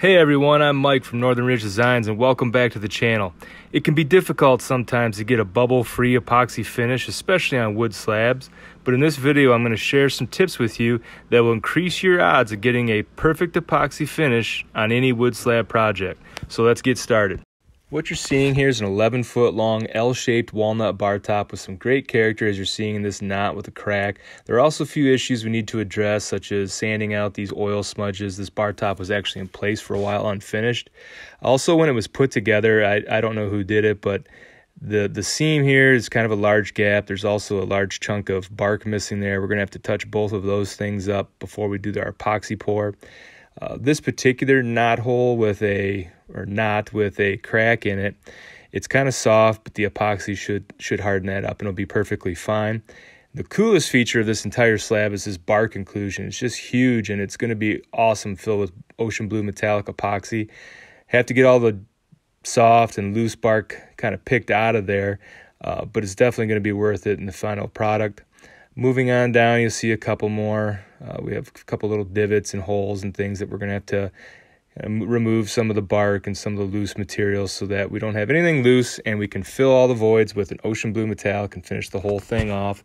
Hey everyone, I'm Mike from Northern Ridge Designs and welcome back to the channel. It can be difficult sometimes to get a bubble-free epoxy finish, especially on wood slabs, but in this video I'm going to share some tips with you that will increase your odds of getting a perfect epoxy finish on any wood slab project. So let's get started. What you're seeing here is an 11-foot long L-shaped walnut bar top with some great character, as you're seeing in this knot with a crack. There are also a few issues we need to address, such as sanding out these oil smudges. This bar top was actually in place for a while unfinished. Also, when it was put together, I don't know who did it, but the seam here is kind of a large gap. There's also a large chunk of bark missing there. We're going to have to touch both of those things up before we do our epoxy pour. This particular knot hole with a crack in it, it's kind of soft, but the epoxy should harden that up and it'll be perfectly fine. The coolest feature of this entire slab is this bark inclusion. It's just huge and it's going to be awesome filled with ocean blue metallic epoxy. Have to get all the soft and loose bark kind of picked out of there, but it's definitely going to be worth it in the final product. Moving on down, you'll see a couple more. We have a couple little divots and holes and things that we're going to have to remove some of the bark and some of the loose materials so that we don't have anything loose and we can fill all the voids with an ocean blue metallic and finish the whole thing off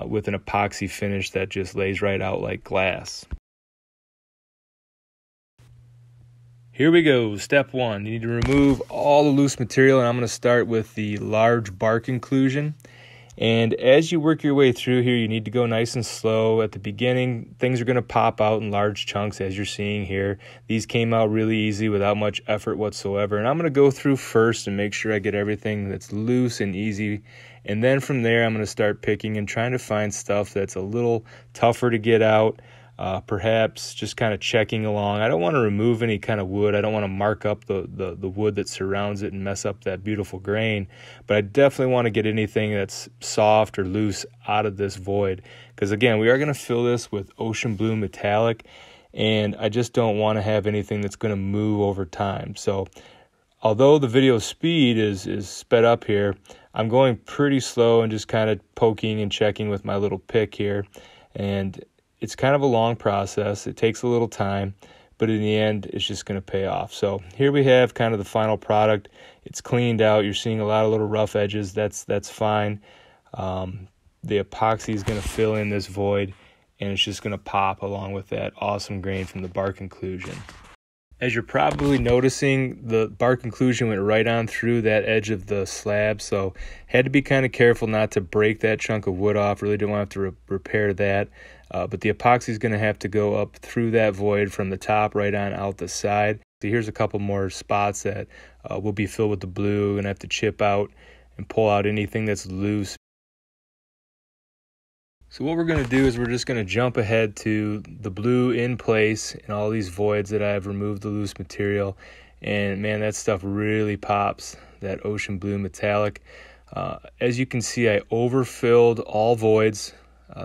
with an epoxy finish that just lays right out like glass. Here we go. Step one, you need to remove all the loose material, and I'm going to start with the large bark inclusion. And as you work your way through here, you need to go nice and slow. At the beginning, things are going to pop out in large chunks, as you're seeing here. These came out really easy without much effort whatsoever. And I'm going to go through first and make sure I get everything that's loose and easy. And then from there, I'm going to start picking and trying to find stuff that's a little tougher to get out. Perhaps just kind of checking along. I don't want to remove any kind of wood. I don't want to mark up the wood that surrounds it and mess up that beautiful grain. But I definitely want to get anything that's soft or loose out of this void. Because again, we are going to fill this with ocean blue metallic. And I just don't want to have anything that's going to move over time. So although the video speed is sped up here, I'm going pretty slow and just kind of poking and checking with my little pick here. And it's kind of a long process. It takes a little time, but in the end, it's just going to pay off. So here we have kind of the final product. It's cleaned out. You're seeing a lot of little rough edges. That's fine. The epoxy is going to fill in this void, and it's just going to pop along with that awesome grain from the bark inclusion. As you're probably noticing, the bark inclusion went right on through that edge of the slab, so had to be kind of careful not to break that chunk of wood off. Really didn't want to have to repair that. But the epoxy is going to have to go up through that void from the top right on out the side. So here's a couple more spots that will be filled with the blue. We're going to have to chip out and pull out anything that's loose. So what we're going to do is we're just going to jump ahead to the blue in place in all these voids that I've removed the loose material. And man, that stuff really pops, that ocean blue metallic. As you can see, I overfilled all voids.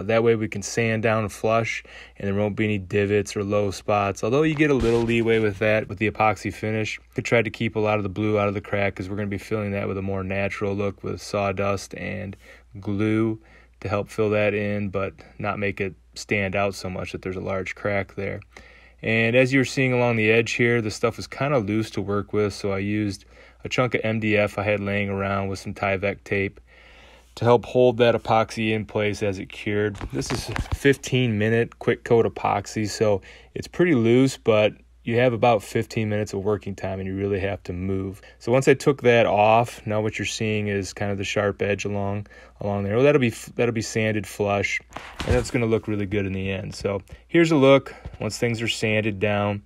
That way we can sand down and flush and there won't be any divots or low spots. Although you get a little leeway with that with the epoxy finish. I tried to keep a lot of the blue out of the crack because we're going to be filling that with a more natural look with sawdust and glue to help fill that in, but not make it stand out so much that there's a large crack there. And as you're seeing along the edge here, the stuff was kind of loose to work with, so I used a chunk of MDF I had laying around with some Tyvek tape to help hold that epoxy in place as it cured. This is 15-minute quick coat epoxy, so it's pretty loose, but you have about 15 minutes of working time and you really have to move. So once I took that off, now what you're seeing is kind of the sharp edge along there. Well, that'll be sanded flush, and that's going to look really good in the end. So here's a look once things are sanded down.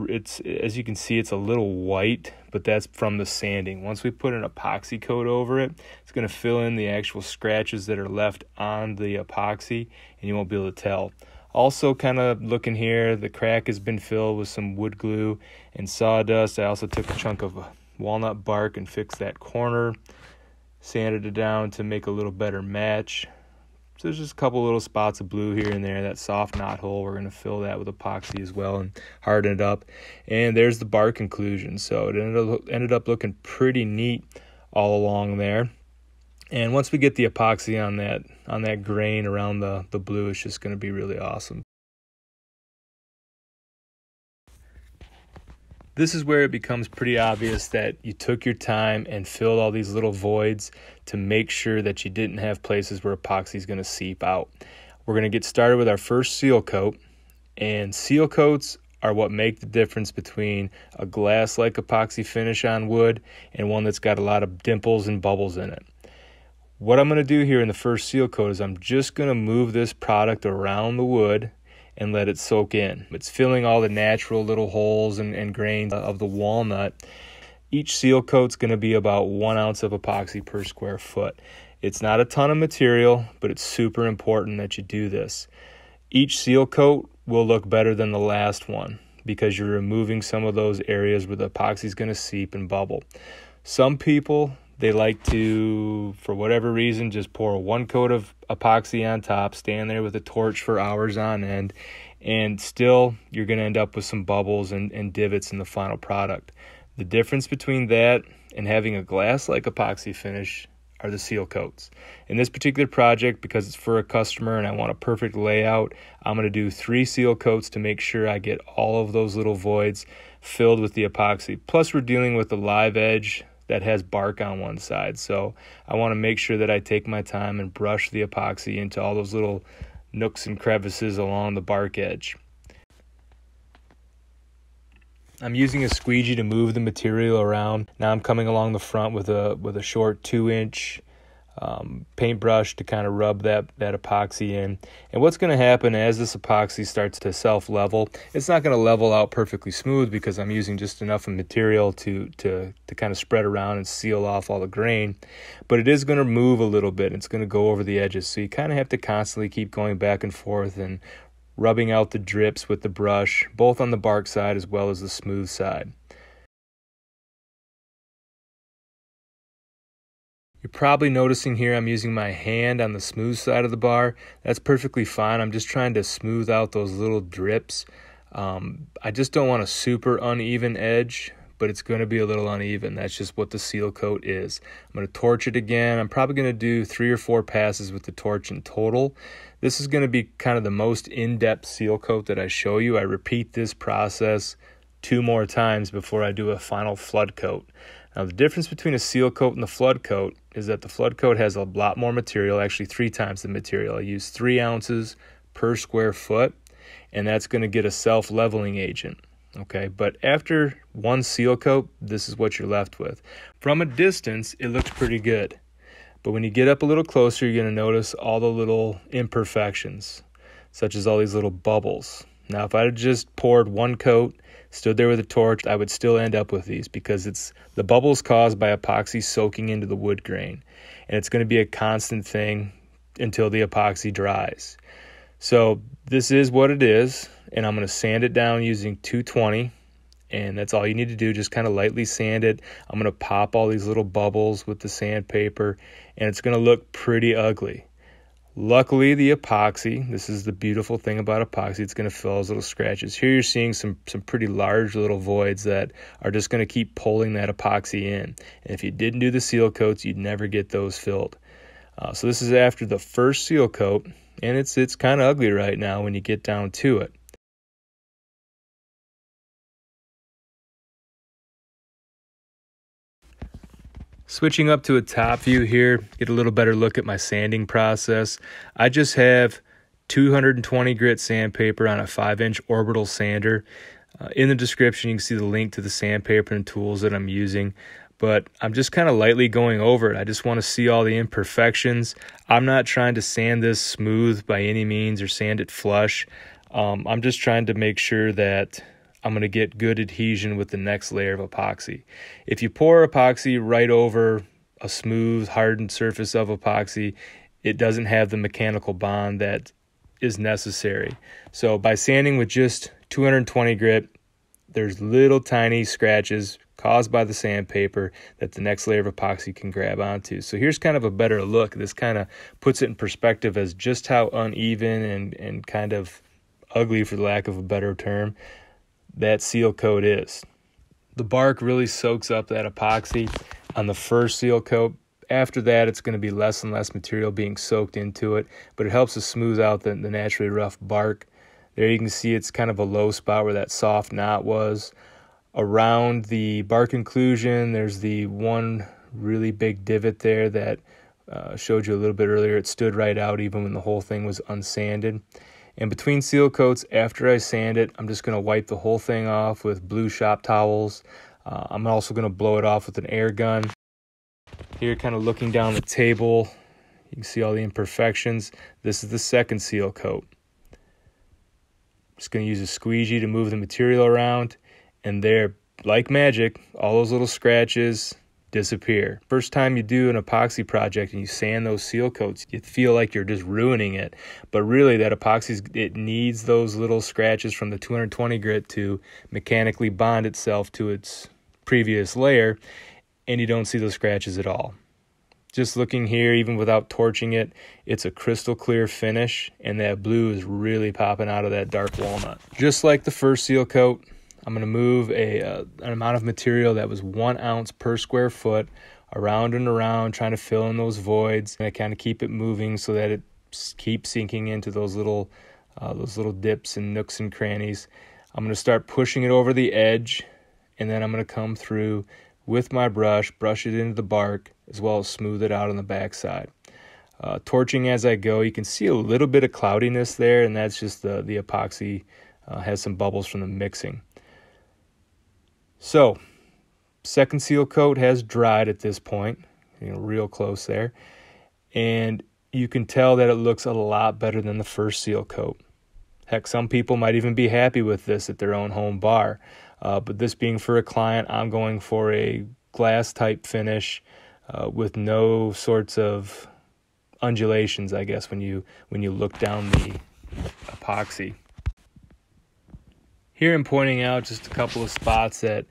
It's, as you can see, it's a little white, but that's from the sanding. Once we put an epoxy coat over it, it's going to fill in the actual scratches that are left on the epoxy, and you won't be able to tell. Also, kind of looking here, the crack has been filled with some wood glue and sawdust. I also took a chunk of walnut bark and fixed that corner, sanded it down to make a little better match. So there's just a couple little spots of blue here and there. That soft knot hole, we're going to fill that with epoxy as well and harden it up. And there's the bark inclusion. So it ended up looking pretty neat all along there. And once we get the epoxy on that grain around the blue, it's just going to be really awesome. This is where it becomes pretty obvious that you took your time and filled all these little voids to make sure that you didn't have places where epoxy is going to seep out. We're going to get started with our first seal coat, and seal coats are what make the difference between a glass-like epoxy finish on wood and one that's got a lot of dimples and bubbles in it. What I'm going to do here in the first seal coat is I'm just going to move this product around the wood and let it soak in. It's filling all the natural little holes and grains of the walnut. Each seal coat's going to be about 1 ounce of epoxy per square foot. It's not a ton of material, but it's super important that you do this. Each seal coat will look better than the last one because you're removing some of those areas where the epoxy is going to seep and bubble. Some people, they like to, for whatever reason, just pour 1 coat of epoxy on top, stand there with a torch for hours on end, and still you're going to end up with some bubbles and divots in the final product. The difference between that and having a glass-like epoxy finish are the seal coats. In this particular project, because it's for a customer and I want a perfect layout, I'm going to do 3 seal coats to make sure I get all of those little voids filled with the epoxy. Plus, we're dealing with the live edge that has bark on one side. So I want to make sure that I take my time and brush the epoxy into all those little nooks and crevices along the bark edge. I'm using a squeegee to move the material around. Now I'm coming along the front with a short 2-inch paintbrush to kind of rub that epoxy in. And what's going to happen as this epoxy starts to self-level, it's not going to level out perfectly smooth because I'm using just enough of material to kind of spread around and seal off all the grain, but it is going to move a little bit. It's going to go over the edges, so you kind of have to constantly keep going back and forth and rubbing out the drips with the brush, both on the bark side as well as the smooth side. You're probably noticing here I'm using my hand on the smooth side of the bar. That's perfectly fine. I'm just trying to smooth out those little drips. I just don't want a super uneven edge, but it's going to be a little uneven. That's just what the seal coat is. I'm going to torch it again. I'm probably going to do 3 or 4 passes with the torch in total. This is going to be kind of the most in-depth seal coat that I show you. I repeat this process 2 more times before I do a final flood coat. Now, the difference between a seal coat and the flood coat is that the flood coat has a lot more material, actually 3 times the material. I use 3 ounces per square foot, and that's going to get a self-leveling agent. Okay, but after 1 seal coat, this is what you're left with. From a distance, it looks pretty good. But when you get up a little closer, you're going to notice all the little imperfections, such as all these little bubbles. Now, if I had just poured 1 coat, stood there with a torch, I would still end up with these because it's the bubbles caused by epoxy soaking into the wood grain. And it's going to be a constant thing until the epoxy dries. So this is what it is, and I'm going to sand it down using 220, and that's all you need to do, just kind of lightly sand it. I'm going to pop all these little bubbles with the sandpaper, and it's going to look pretty ugly. Luckily, the epoxy, this is the beautiful thing about epoxy, it's going to fill those little scratches. Here you're seeing some pretty large little voids that are just going to keep pulling that epoxy in. And if you didn't do the seal coats, you'd never get those filled. So this is after the first seal coat, and it's kind of ugly right now when you get down to it. Switching up to a top view here, get a little better look at my sanding process. I just have 220 grit sandpaper on a 5-inch orbital sander. In the description, you can see the link to the sandpaper and tools that I'm using. But I'm just kind of lightly going over it. I just want to see all the imperfections. I'm not trying to sand this smooth by any means or sand it flush. I'm just trying to make sure that I'm going to get good adhesion with the next layer of epoxy. If you pour epoxy right over a smooth, hardened surface of epoxy, it doesn't have the mechanical bond that is necessary. So by sanding with just 220 grit, there's little tiny scratches caused by the sandpaper that the next layer of epoxy can grab onto. So here's kind of a better look. This kind of puts it in perspective as just how uneven and kind of ugly, for the lack of a better term, that seal coat is. The bark really soaks up that epoxy on the first seal coat. After that, it's going to be less and less material being soaked into it, but it helps to smooth out the naturally rough bark. There you can see it's kind of a low spot where that soft knot was. Around the bark inclusion, there's the one really big divot there that showed you a little bit earlier. It stood right out even when the whole thing was unsanded. And between seal coats, after I sand it, I'm just going to wipe the whole thing off with blue shop towels. I'm also going to blow it off with an air gun. Here, kind of looking down the table, you can see all the imperfections. This is the second seal coat. Just going to use a squeegee to move the material around, and there, like magic, all those little scratches disappear. First time you do an epoxy project and you sand those seal coats, you feel like you're just ruining it. But really, that epoxy, it needs those little scratches from the 220 grit to mechanically bond itself to its previous layer, and you don't see those scratches at all. Just looking here, even without torching it, it's a crystal clear finish, and that blue is really popping out of that dark walnut. Just like the first seal coat, I'm going to move an amount of material that was 1 ounce per square foot around and around, trying to fill in those voids, and I kind of keep it moving so that it keeps sinking into those little dips and nooks and crannies. I'm going to start pushing it over the edge, and then I'm going to come through with my brush it into the bark, as well as smooth it out on the backside. Torching as I go, you can see a little bit of cloudiness there, and that's just the epoxy has some bubbles from the mixing. So, second seal coat has dried at this point, real close there, and you can tell that it looks a lot better than the first seal coat. Heck, some people might even be happy with this at their own home bar. But this being for a client, I'm going for a glass type finish with no sorts of undulations, I guess, when you look down the epoxy. Here I'm pointing out just a couple of spots that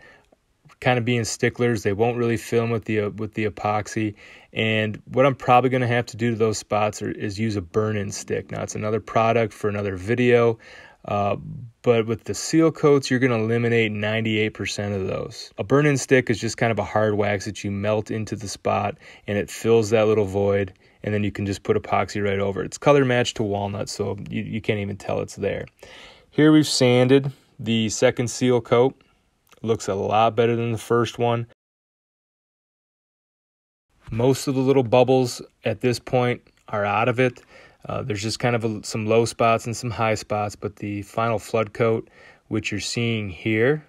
kind of being sticklers, they won't really film with the epoxy. And what I'm probably going to have to do to those spots is use a burn-in stick. Now, it's another product for another video. But with the seal coats, you're going to eliminate 98% of those. A burn-in stick is just kind of a hard wax that you melt into the spot, and it fills that little void, and then you can just put epoxy right over it. It's color matched to walnut, so you can't even tell it's there. Here we've sanded the second seal coat. It looks a lot better than the first one. Most of the little bubbles at this point are out of it. There's just kind of some low spots and some high spots, but the final flood coat, which you're seeing here,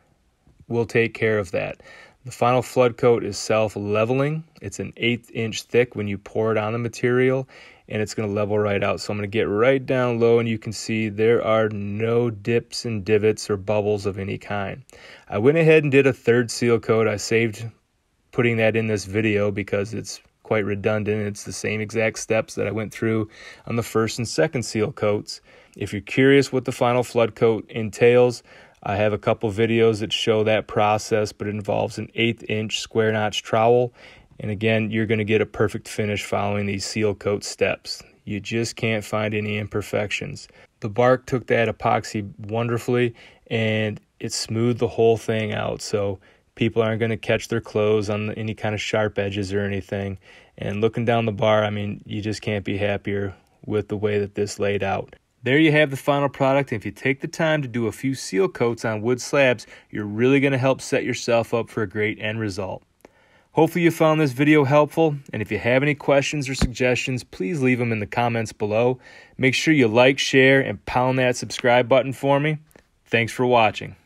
will take care of that. The final flood coat is self-leveling. It's an 1/8 inch thick when you pour it on the material, and it's going to level right out. So I'm going to get right down low, and you can see there are no dips and divots or bubbles of any kind. I went ahead and did a third seal coat. I saved putting that in this video because it's quite redundant. It's the same exact steps that I went through on the first and second seal coats. If you're curious what the final flood coat entails, I have a couple videos that show that process, but it involves an 1/8 inch square notch trowel. And again, you're going to get a perfect finish following these seal coat steps. You just can't find any imperfections. The bark took that epoxy wonderfully, and it smoothed the whole thing out. So people aren't going to catch their clothes on any kind of sharp edges or anything. And looking down the bar, I mean, you just can't be happier with the way that this laid out. There you have the final product. If you take the time to do a few seal coats on wood slabs, you're really going to help set yourself up for a great end result. Hopefully you found this video helpful, and if you have any questions or suggestions, please leave them in the comments below. Make sure you like, share, and pound that subscribe button for me. Thanks for watching.